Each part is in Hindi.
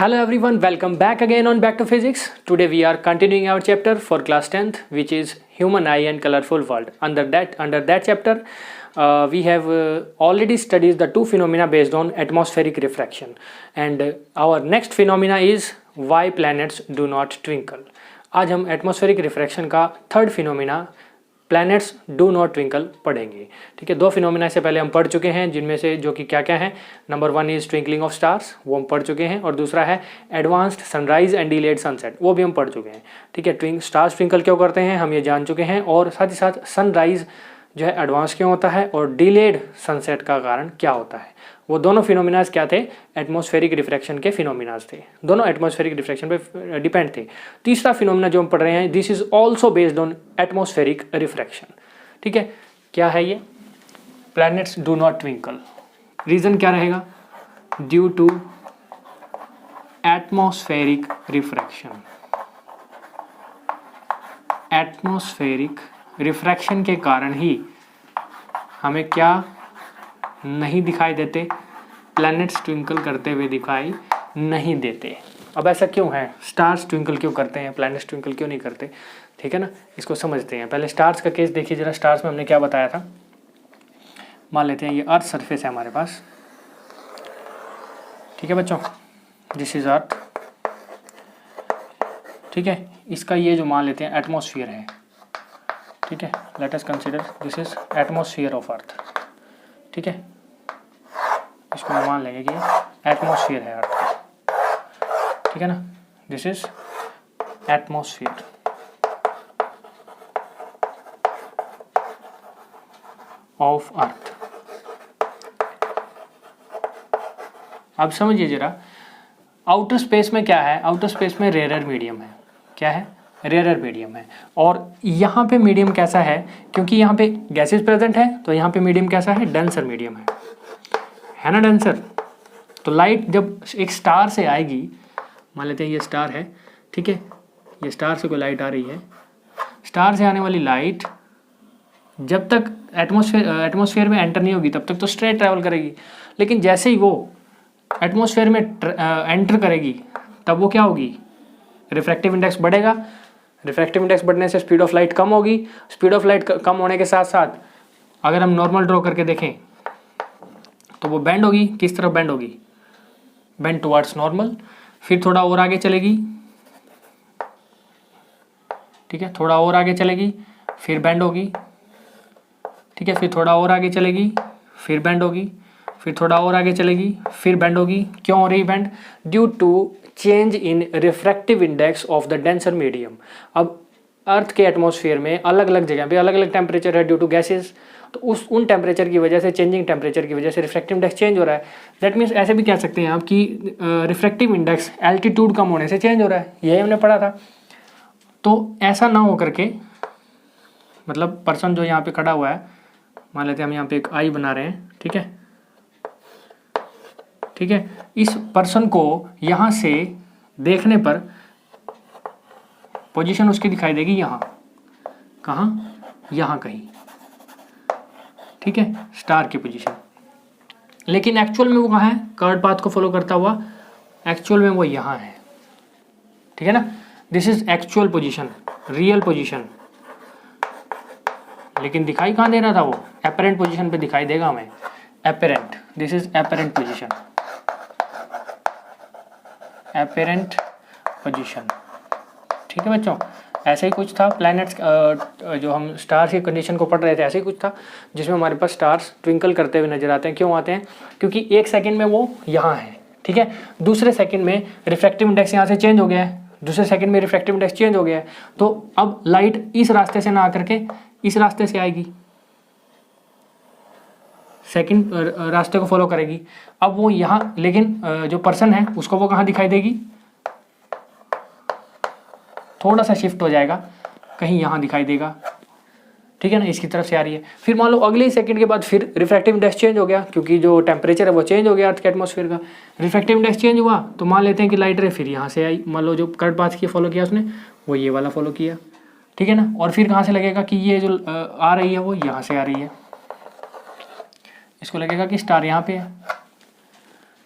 Hello everyone, welcome back again on Back to Physics. Today we are continuing our chapter for class 10th, which is Human Eye and Colorful World. Under that chapter, we have already studied the two phenomena based on atmospheric refraction, and our next phenomena is why planets do not twinkle. आज हम एटमॉस्फेरिक रिफ्रैक्शन का third phenomena planets do not twinkle पढ़ेंगे। ठीक है, दो फिनोमिना से पहले हम पढ़ चुके हैं, जिनमें से जो कि क्या क्या है। Number one is twinkling of stars, वो हम पढ़ चुके हैं, और दूसरा है advanced sunrise and delayed sunset, वो भी हम पढ़ चुके हैं। ठीक है, स्टार्स ट्विंकल क्यों करते हैं हम ये जान चुके हैं, और साथ ही साथ सनराइज जो है एडवांस क्यों होता है, और डिलेड सनसेट का कारण क्या होता है। वो दोनों फिनोमिनाज क्या थे, एटमॉस्फेरिक रिफ्रैक्शन के फिनोमिनाज थे, दोनों एटमॉस्फेरिक रिफ्रैक्शन पे डिपेंड थे। तीसरा फिनोमिना जो हम पढ़ रहे हैं, this is also based on atmospheric refraction. ठीक है, क्या है ये, planets do not twinkle. Reason क्या रहेगा, due to atmospheric refraction. Atmospheric refraction के कारण ही हमें क्या नहीं दिखाई देते, प्लैनेट्स ट्विंकल करते हुए दिखाई नहीं देते। अब ऐसा क्यों है, स्टार्स ट्विंकल क्यों करते हैं, प्लैनेट्स ट्विंकल क्यों नहीं करते। ठीक है ना, इसको समझते हैं। पहले स्टार्स का केस देखिए जरा। स्टार्स में हमने क्या बताया था, मान लेते हैं ये अर्थ सरफेस है हमारे पास। ठीक है बच्चों, दिस इज अर्थ। ठीक है, इसका ये जो मान लेते हैं एटमॉस्फेयर है। ठीक है, let us consider this is atmosphere of earth. ठीक है, इसको मान लेंगे कि एटमॉस्फेयर है अर्थ का। ठीक है ना, this is atmosphere. Of earth. अब समझिए जरा, आउटर स्पेस में क्या है, आउटर स्पेस में रेयर मीडियम है। क्या है, रेयर मीडियम है। और यहाँ पे मीडियम कैसा है, क्योंकि यहाँ पे गैसेस प्रेजेंट है, तो यहाँ पे मीडियम कैसा है, डेंसर मीडियम है ना, डेंसर। तो लाइट जब एक स्टार से आएगी, मान लेते हैं ये स्टार है। ठीक है, ये स्टार से कोई लाइट आ रही है, स्टार से आने वाली लाइट जब तक एटमॉस्फेयर में एंटर नहीं होगी तब तक तो स्ट्रेट ट्रैवल करेगी, लेकिन जैसे ही वो एटमॉस्फेयर में एंटर करेगी तब वो क्या होगी, रिफ्रैक्टिव इंडेक्स बढ़ेगा। रिफ्रैक्टिव इंडेक्स बढ़ने से स्पीड ऑफ लाइट कम होगी। स्पीड ऑफ लाइट कम होने के साथ साथ अगर हम नॉर्मल ड्रॉ करके देखें तो वो बेंड होगी। किस तरफ बेंड होगी, बेंड टुवर्ड्स नॉर्मल। फिर थोड़ा और आगे चलेगी। ठीक है, थोड़ा और आगे चलेगी, फिर बेंड होगी। ठीक है, फिर थोड़ा और आगे चलेगी, फिर बेंड होगी। फिर थोड़ा और आगे चलेगी, फिर बेंड होगी। क्यों हो रही bend, due to change in refractive index of the denser medium. अब अर्थ के एटमॉस्फेयर में अलग अलग जगह पे अलग अलग टेम्परेचर है ड्यू टू गैसेस, तो उन टेम्परेचर की वजह से, चेंजिंग टेम्परेचर की वजह से रिफ्रैक्टिव इंडेक्स चेंज हो रहा है। दैट मीन्स ऐसे भी कह सकते हैं आप कि रिफ्रैक्टिव इंडेक्स एल्टीट्यूड कम होने से चेंज हो रहा है, यही हमने पढ़ा था। तो ऐसा ना हो करके, मतलब पर्सन जो यहाँ पे खड़ा हुआ है, मान लेते हैं हम यहाँ पे एक आई बना रहे हैं। ठीक है, ठीक है, इस पर्सन को यहाँ से देखने पर पोजीशन उसकी दिखाई देगी यहाँ, कहाँ, यहाँ कहीं। ठीक है, स्टार की पोजीशन। लेकिन एक्चुअल में वो कहाँ है, कर्व पाथ को फॉलो करता हुआ एक्चुअल में वो यहाँ है। ठीक है ना, this is actual position, real position. लेकिन दिखाई कहाँ दे रहा था, वो एपरेंट पोजीशन पे दिखाई देगा हमें, apparent. This is apparent position, apparent position. ठीक है बच्चों, ऐसे ही कुछ था प्लैनेट्स, जो हम स्टार्स की कंडीशन को पढ़ रहे थे, ऐसे ही कुछ था जिसमें हमारे पास स्टार्स ट्विंकल करते हुए नजर आते हैं। क्यों आते हैं, क्योंकि एक सेकंड में वो यहाँ है। ठीक है, दूसरे सेकंड में रिफ्रैक्टिव इंडेक्स यहाँ से चेंज हो गया है, दूसरे सेकंड में रिफ्रैक्टिव इंडेक्स चेंज हो गया है, तो अब लाइट इस रास्ते से ना आकर के इस रास्ते से आएगी, सेकंड रास्ते को फॉलो करेगी। अब वो यहाँ, लेकिन जो पर्सन है उसको वो कहाँ दिखाई देगी, थोड़ा सा शिफ्ट हो जाएगा, कहीं यहाँ दिखाई देगा। ठीक है ना, इसकी तरफ से आ रही है। फिर मान लो अगले सेकंड के बाद फिर रिफ्रैक्टिव इंडेक्स चेंज हो गया, क्योंकि जो टेम्परेचर है वो चेंज हो गया अर्थ के एटमॉस्फेयर का। रिफ्रैक्टिव इंडेक्स चेंज हुआ तो मान लेते हैं कि लाइट रे फिर यहाँ से आई, मान लो जो कर्व पाथ की फॉलो किया उसने, वो ये वाला फॉलो किया। ठीक है ना, और फिर कहाँ से लगेगा कि ये जो आ रही है वो यहाँ से आ रही है, इसको लगेगा कि स्टार यहाँ पे है।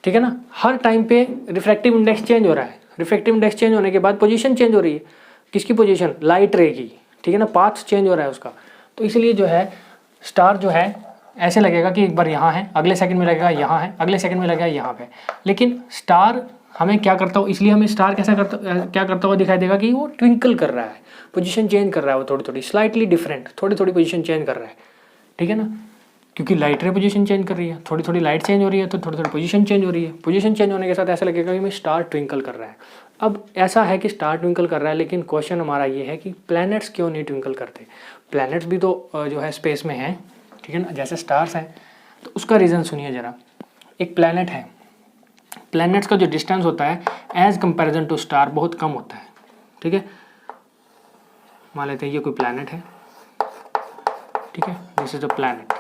ठीक है ना। हर टाइम पे रिफ्रैक्टिव इंडेक्स चेंज हो रहा है, रिफ्रैक्टिव इंडेक्स चेंज होने के बाद पोजीशन चेंज हो रही है। किसकी पोजीशन? लाइट रे की, ठीक है ना, पाथ चेंज हो रहा है उसका। तो इसलिए जो है स्टार जो है ऐसे लगेगा कि एक बार यहाँ है, अगले सेकंड में लगेगा यहाँ है, अगले सेकंड में लगेगा यहाँ पे। लेकिन स्टार हमें क्या करता हो, इसलिए हमें स्टार क्या करता हुआ दिखाई देगा कि वो ट्विंकल कर रहा है, पोजीशन चेंज कर रहा है, वो थोड़ी थोड़ी स्लाइटली डिफरेंट, थोड़ी थोड़ी पोजीशन चेंज कर रहा है, ठीक है ना। क्योंकि लाइट रे पोजीशन चेंज कर रही है, थोड़ी थोड़ी लाइट चेंज हो रही है, तो थोड़ी थोड़ी पोजीशन चेंज हो रही है। पोजीशन चेंज होने के साथ ऐसा लगेगा कि मैं स्टार ट्विंकल कर रहा है। अब ऐसा है कि स्टार ट्विंकल कर रहा है, लेकिन क्वेश्चन हमारा ये है कि प्लैनेट्स क्यों नहीं ट्विंकल करते। प्लैनेट्स भी तो जो है स्पेस में है, ठीक है ना, जैसे स्टार्स हैं। तो उसका रीज़न सुनिए ज़रा। एक प्लैनेट है, प्लैनेट्स का जो डिस्टेंस होता है एज कंपैरिजन टू स्टार बहुत कम होता है, ठीक है। मान लेते हैं ये कोई प्लैनेट है, ठीक है, दिस इज अ प्लैनेट,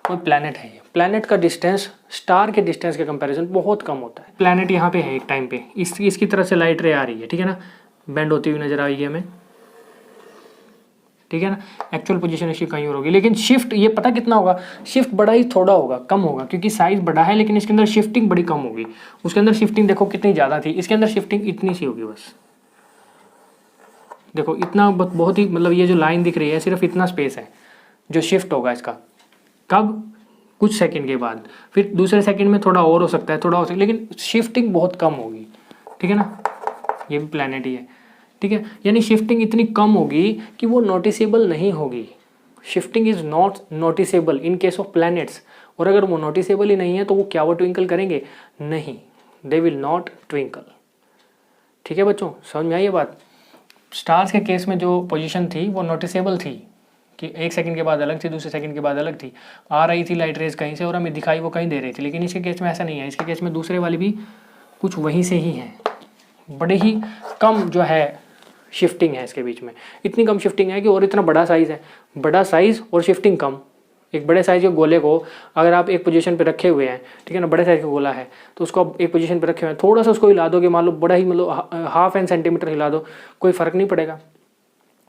कोई प्लैनेट है। ये प्लैनेट का डिस्टेंस स्टार के डिस्टेंस के कंपैरिजन बहुत कम होता है। प्लैनेट यहाँ पे है एक टाइम पे, इसकी तरफ से लाइट रे आ रही है, ठीक है ना, बेंड होती हुई नजर आ रही है हमें, ठीक है ना। एक्चुअल पोजीशन इसकी कहीं और होगी, लेकिन शिफ्ट ये पता कितना होगा, शिफ्ट बड़ा ही थोड़ा होगा, कम होगा, क्योंकि साइज बड़ा है, लेकिन इसके अंदर शिफ्टिंग बड़ी कम होगी। उसके अंदर शिफ्टिंग देखो कितनी ज़्यादा थी, इसके अंदर शिफ्टिंग इतनी सी होगी बस। देखो इतना बहुत ही, मतलब ये जो लाइन दिख रही है सिर्फ इतना स्पेस है जो शिफ्ट होगा इसका। कब? कुछ सेकंड के बाद, फिर दूसरे सेकंड में थोड़ा और हो सकता है, थोड़ा हो सकता है, लेकिन शिफ्टिंग बहुत कम होगी, ठीक है ना। ये भी प्लैनेट ही है, ठीक है, यानी शिफ्टिंग इतनी कम होगी कि वो नोटिसेबल नहीं होगी। Shifting is not noticeable in case of planets. और अगर वो नोटिसेबल ही नहीं है तो वो क्या वो ट्विंकल करेंगे? नहीं, दे विल नॉट ट्विंकल, ठीक है बच्चों, समझ में आई ये बात। स्टार्स के केस में जो पोजीशन थी वो नोटिसेबल थी कि एक सेकंड के बाद अलग थी, दूसरे सेकंड के बाद अलग थी, आ रही थी लाइट रेज कहीं से और हमें दिखाई वो कहीं दे रही थी। लेकिन इसके केस में ऐसा नहीं है, इसके केस में दूसरे वाली भी कुछ वहीं से ही है, बड़े ही कम जो है शिफ्टिंग है इसके बीच में। इतनी कम शिफ्टिंग है कि, और इतना बड़ा साइज़ है, बड़ा साइज़ और शिफ्टिंग कम। एक बड़े साइज़ के गोले को अगर आप एक पोजीशन पे रखे हुए हैं, ठीक है ना, बड़े साइज़ का गोला है तो उसको आप एक पोजीशन पे रखे हुए हैं, थोड़ा सा उसको हिला दोगे, मान लो बड़ा ही, मतलब हाफ एन सेंटीमीटर हिला दो, कोई फ़र्क नहीं पड़ेगा,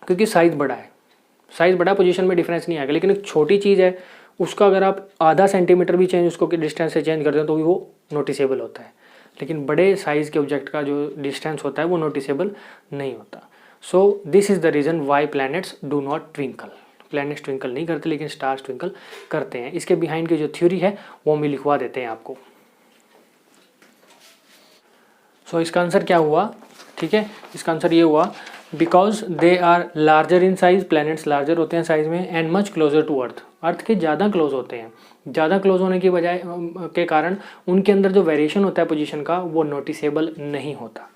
क्योंकि साइज़ बड़ा है। साइज़ बड़ा, पोजीशन में डिफरेंस नहीं आएगा। लेकिन एक छोटी चीज़ है, उसका अगर आप आधा सेंटीमीटर भी चेंज उसको डिस्टेंस से चेंज कर दें तो भी वो नोटिसेबल होता है। लेकिन बड़े साइज़ के ऑब्जेक्ट का जो डिस्टेंस होता है वो नोटिसेबल नहीं होता। So this is the reason why planets do not twinkle. Planets twinkle नहीं करते, लेकिन स्टार्स ट्विंकल करते हैं। इसके बिहाइंड की जो थ्योरी है वो हम लिखवा देते हैं आपको। सो इसका आंसर क्या हुआ, ठीक है, इसका आंसर ये हुआ because they are larger in size, planets larger होते हैं साइज में, and much closer to earth, earth के ज़्यादा क्लोज होते हैं। ज़्यादा क्लोज होने की बजाय के कारण उनके अंदर जो वेरिएशन होता है पोजीशन का वो नोटिसेबल नहीं होता,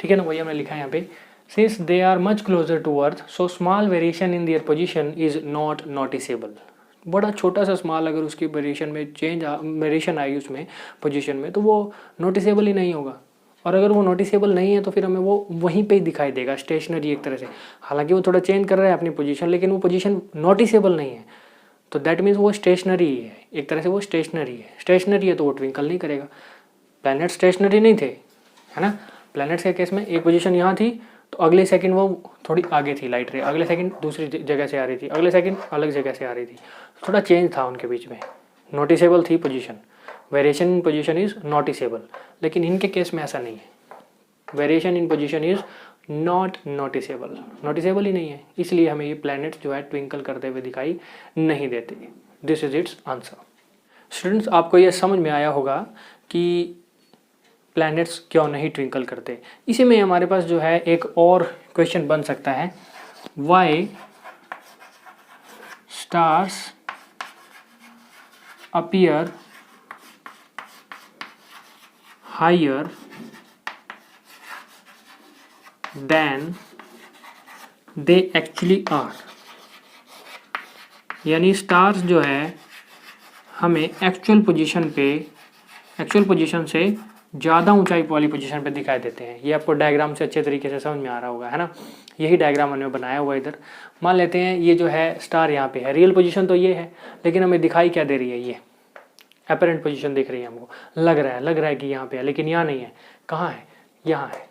ठीक है ना, वही हमने लिखा है यहाँ पे। Since they are much closer to earth so small variation in their position is not noticeable. बड़ा छोटा सा स्मॉल अगर उसकी वेरिएशन में वेरिएशन आई उसमें पोजीशन में तो वो नोटिसेबल ही नहीं होगा। और अगर वो नोटिसेबल नहीं है तो फिर हमें वो वहीं पे ही दिखाई देगा, स्टेशनरी एक तरह से। हालांकि वो थोड़ा चेंज कर रहा है अपनी पोजीशन, लेकिन वो पोजीशन नोटिसेबल नहीं है, तो दैट मीन्स वो स्टेशनरी ही है, एक तरह से वो स्टेशनरी है। स्टेशनरी है तो वो ट्विंकल नहीं करेगा। प्लैनेट स्टेशनरी नहीं थे, है ना। प्लैनेट्स के केस में एक पोजीशन यहाँ थी तो अगले सेकंड वो थोड़ी आगे थी लाइट रे, अगले सेकंड दूसरी जगह से आ रही थी, अगले सेकंड अलग जगह से आ रही थी, थोड़ा चेंज था उनके बीच में, नोटिसेबल थी position. Variation in position is noticeable, लेकिन इनके केस में ऐसा नहीं है। Variation in position is not noticeable, noticeable ही नहीं है, इसलिए हमें ये प्लैनेट जो है ट्विंकल करते हुए दिखाई नहीं देते। This is it's answer. Students, आपको ये समझ में आया होगा कि प्लैनेट्स क्यों नहीं ट्विंकल करते। इसी में हमारे पास जो है एक और क्वेश्चन बन सकता है, why stars appear higher than they actually are. यानी स्टार्स जो है हमें एक्चुअल पोजीशन से ज़्यादा ऊंचाई वाली पोजीशन पे दिखाई देते हैं। ये आपको डायग्राम से अच्छे तरीके से समझ में आ रहा होगा, है ना। यही डायग्राम हमने बनाया हुआ इधर। मान लेते हैं ये जो है स्टार यहाँ पे है, रियल पोजीशन तो ये है, लेकिन हमें दिखाई क्या दे रही है, ये अपेरेंट पोजीशन दिख रही है हमको, लग रहा है कि यहाँ पे है, लेकिन यहाँ नहीं है। कहाँ है? यहाँ है।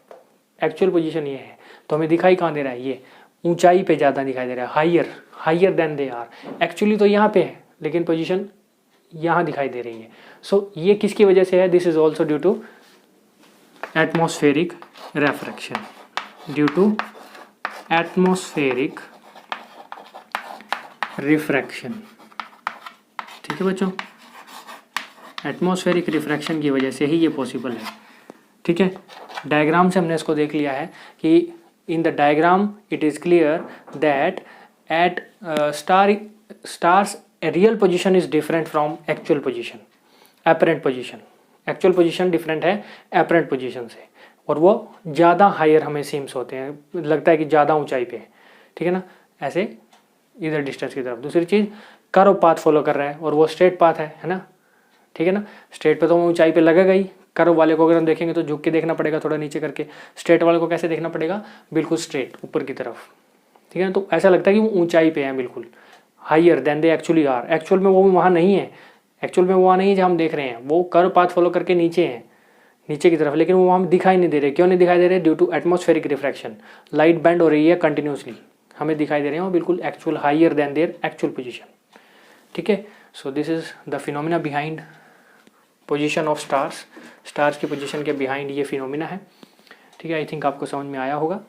एक्चुअल पोजीशन ये है, तो हमें दिखाई कहाँ दे रहा है, ये ऊंचाई पे ज़्यादा दिखाई दे रहा है, higher than they are. Actually तो यहाँ पे है, लेकिन पोजीशन यहाँ दिखाई दे रही है। सो ये किसकी वजह से है? This is also due to atmospheric refraction, due to atmospheric refraction. ठीक है बच्चों, एटमॉस्फेरिक रिफ्रैक्शन की वजह से ही ये पॉसिबल है। ठीक है, डायग्राम से हमने इसको देख लिया है कि in the diagram it is clear that at stars real position is different from actual position, apparent position. Actual position different है एपरेंट पोजीशन से, और वो ज़्यादा हायर हमें सीम्स होते हैं, लगता है कि ज़्यादा ऊंचाई पे है। ठीक है ना, ऐसे इधर डिस्टेंस की तरफ। दूसरी चीज़, कर्व पाथ फॉलो कर रहा है और वो स्ट्रेट पाथ है ना। ठीक है ना, स्ट्रेट पे तो ऊंचाई पे लगेगा ही। कर्व वाले को अगर हम देखेंगे तो झुक के देखना पड़ेगा, थोड़ा नीचे करके। स्ट्रेट वाले को कैसे देखना पड़ेगा? बिल्कुल स्ट्रेट ऊपर की तरफ। ठीक है ना, तो ऐसा लगता है कि वो ऊंचाई पे है, बिल्कुल higher than they actually are. Actual में वो वहाँ नहीं है, एक्चुअल में वो वहाँ नहीं है जहाँ हम देख रहे हैं, वो कर्व पाथ फॉलो करके नीचे है, नीचे की तरफ, लेकिन वो वहाँ दिखाई नहीं दे रहे। क्यों नहीं दिखाई दे रहे? Due to atmospheric refraction. Light bend हो रही है कंटिन्यूसली, हमें दिखाई दे रहे हैं वो बिल्कुल actual higher than their actual position. ठीक है, so this is the phenomena behind position of stars. Stars की पोजीशन के बिहाइंड ये फिनोमिना है। ठीक है, आई थिंक आपको समझ में आया होगा।